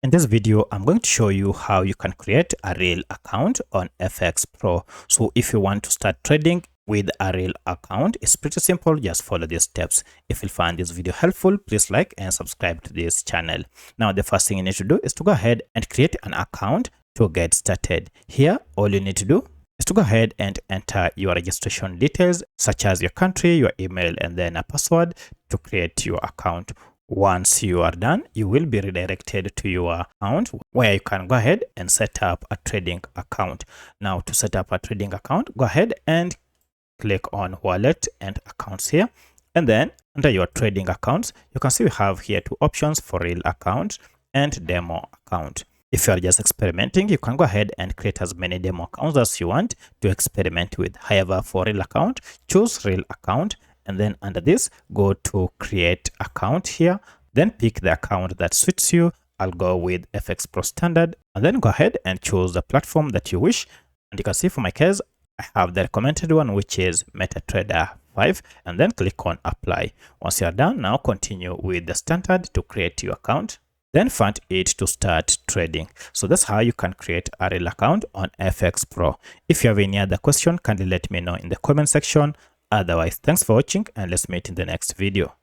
In this video, I'm going to show you how you can create a real account on FxPro. So if you want to start trading with a real account, it's pretty simple. Just follow these steps. If you find this video helpful, please like and subscribe to this channel. Now, the first thing you need to do is to go ahead and create an account to get started. Here, all you need to do is to go ahead and enter your registration details, such as your country, your email, and then a password to create your account. Once you are done, you will be redirected to your account where you can go ahead and set up a trading account. Now, to set up a trading account, go ahead and click on wallet and accounts here. And then under your trading accounts, you can see we have here two options for real account and demo account. If you are just experimenting, you can go ahead and create as many demo accounts as you want to experiment with. However, for real account, choose real account. And then under this, go to create account here, then pick the account that suits you. I'll go with FxPro standard, and then go ahead and choose the platform that you wish. And you can see for my case, I have the recommended one, which is MetaTrader 5, and then click on apply. Once you're done, now continue with the standard to create your account, then fund it to start trading. So that's how you can create a real account on FxPro. If you have any other question, kindly let me know in the comment section. Otherwise, thanks for watching and let's meet in the next video.